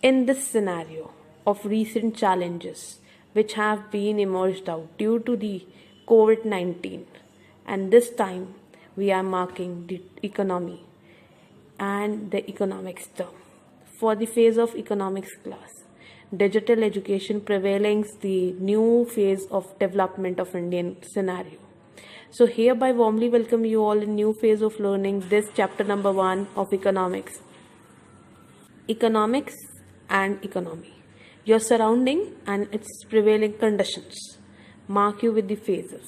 In this scenario of recent challenges which have been emerged out due to the COVID-19, and this time we are marking the economy and the economics term. For the phase of economics class, digital education prevailing the new phase of development of Indian scenario. So hereby warmly welcome you all in new phase of learning this chapter number 1 of economics. Economics and economy. Your surrounding and its prevailing conditions mark you with the phases,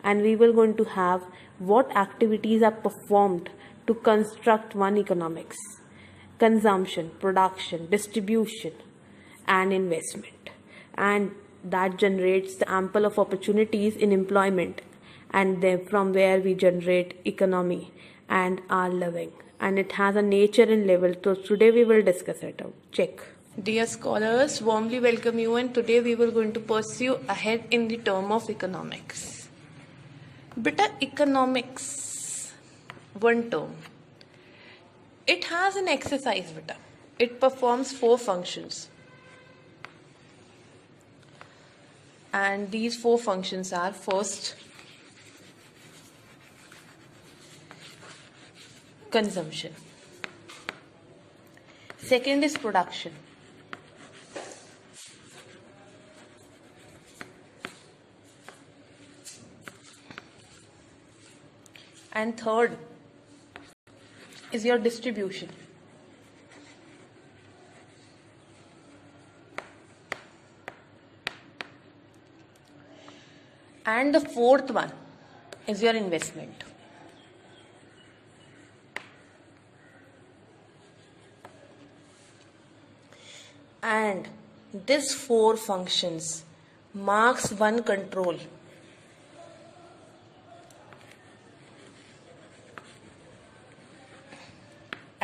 and we will going to have what activities are performed to construct one economics: consumption, production, distribution, and investment, and that generates the ample of opportunities in employment, and then from where we generate economy and our living, and it has a nature and level. So today we will discuss it out. Check. Dear scholars, warmly welcome you, and today we were going to pursue ahead in the term of economics. Beta, economics, one term. It has an exercise, beta. It performs 4 functions. And these 4 functions are: first, consumption. Second is production. And third is your distribution. And the fourth one is your investment. And these 4 functions marks one control.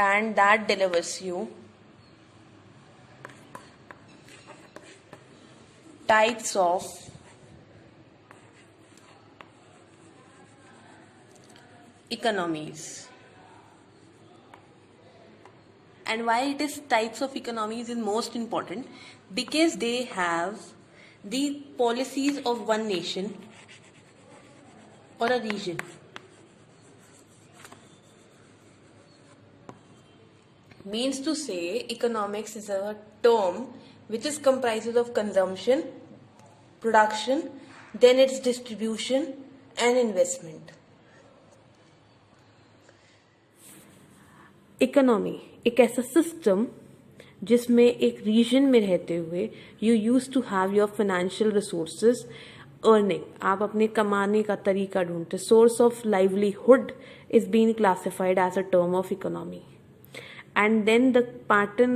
And that delivers you types of economies. And why it is types of economies is most important, because they have the policies of one nation or a region. Means to say, economics is a term which is comprises of consumption, production, then its distribution and investment. Economy एक ऐसा system जिसमें एक region में रहते हुए you use to have your financial resources earning, आप अपने कमाने का तरीका ढूंढते, source of livelihood is being classified as a term of economy, and then the pattern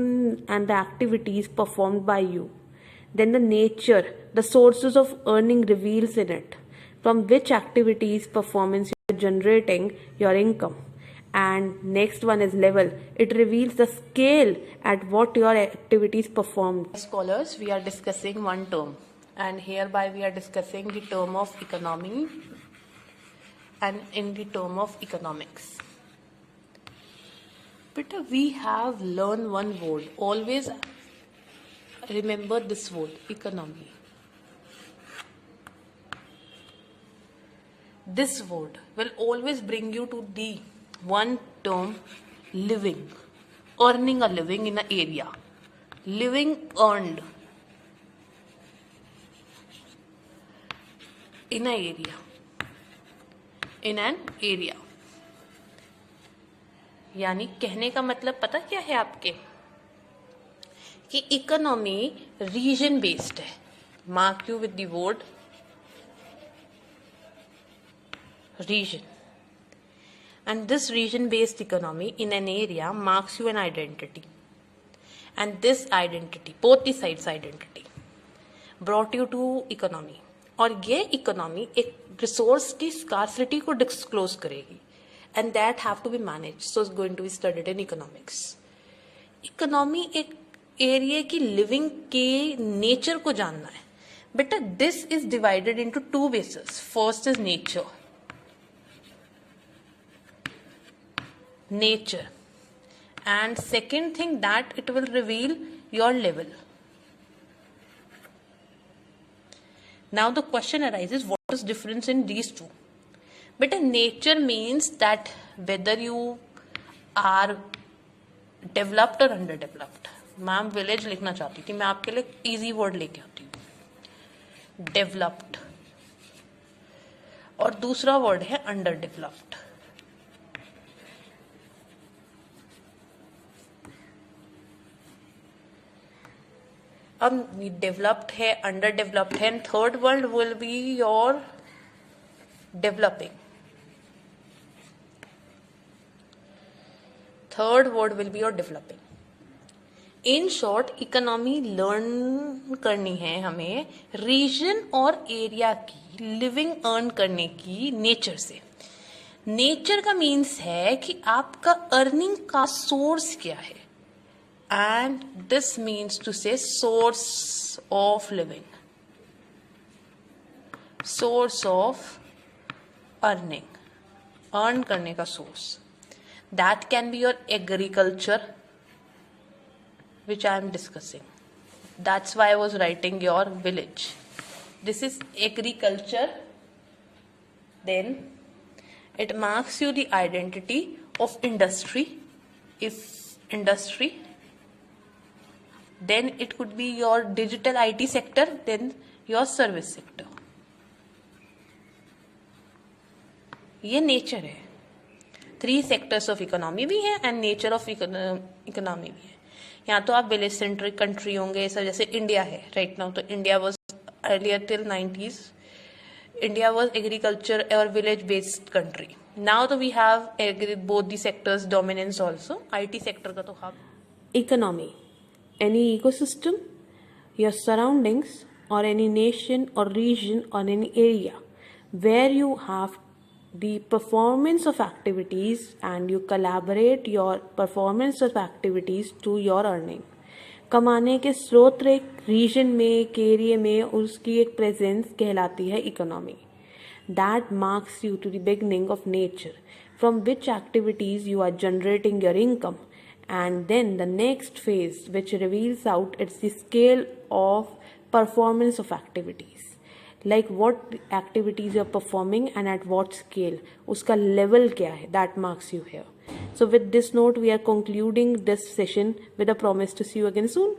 and the activities performed by you, then the nature, the sources of earning reveals in it, from which activities performance you are generating your income. And next one is level. It reveals the scale at what your activities performed. Scholars, we are discussing one term, and hereby we are discussing the term of economy and in the term of economics. But we have learned one word. Always remember this word, economy. This word will always bring you to the one term, living, earning a living in an area, living earned in an area, in an area. यानी कहने का मतलब पता क्या है आपके, कि economy reason based है. Mark you with the word region, and this region based economy in an area marks you an identity, and this identity, both the sides identity, brought you to economy. और ये economy एक resource की scarcity को disclose करेगी, and that have to be managed, so it's going to be studied in economics. Economy एक area की living के nature को जानना है बेटा. This is divided into 2 basis. First is nature, and second thing that it will reveal your level. Now the question arises, what is difference in these two? But nature means that whether you are developed or underdeveloped. Ma'am village लिखना चाहती थी, मैं आपके लिए easy word लेके आती हूँ, developed, और दूसरा वर्ड है अंडर डेवलप्ड. अब डेवलप्ड है, अंडर डेवलप्ड है, and third word will be your developing. Third word will be your developing. In short economy learn करनी है हमें रीजन और एरिया की लिविंग अर्न करने की नेचर से. नेचर का मीन्स है कि आपका अर्निंग का सोर्स क्या है, एंड दिस मीन्स टू से source of living, source of earning, earn करने का source. That can be your agriculture, which I am discussing. That's why I was writing your village. This is agriculture. Then it marks you the identity of industry. If industry, then it could be your digital IT sector, then your service sector. ये nature है. 3 sectors of economy भी है and nature of economy भी है. यहाँ तो आप village centric country होंगे सर, जैसे इंडिया है राइट नाउ. तो India was earlier till 90s, India was agriculture और विलेज बेस्ड कंट्री. नाउ तो we have both the sectors dominance also. IT sector का तो हम. Economy, any ecosystem, your surroundings, और एनी नेशन और region और any area where you have the performance of activities and you collaborate your performance of activities to your earning. कमाने के स्रोत एक रीजन में, एक एरिया में उसकी एक प्रेजेंस कहलाती है economy. That marks you to the beginning of nature from which activities you are generating your income, and then the next phase which reveals out it's the scale of performance of activities, like what activities you're performing and at what scale, uska level kya hai, that marks you here. So with this note we are concluding this session with a promise to see you again soon.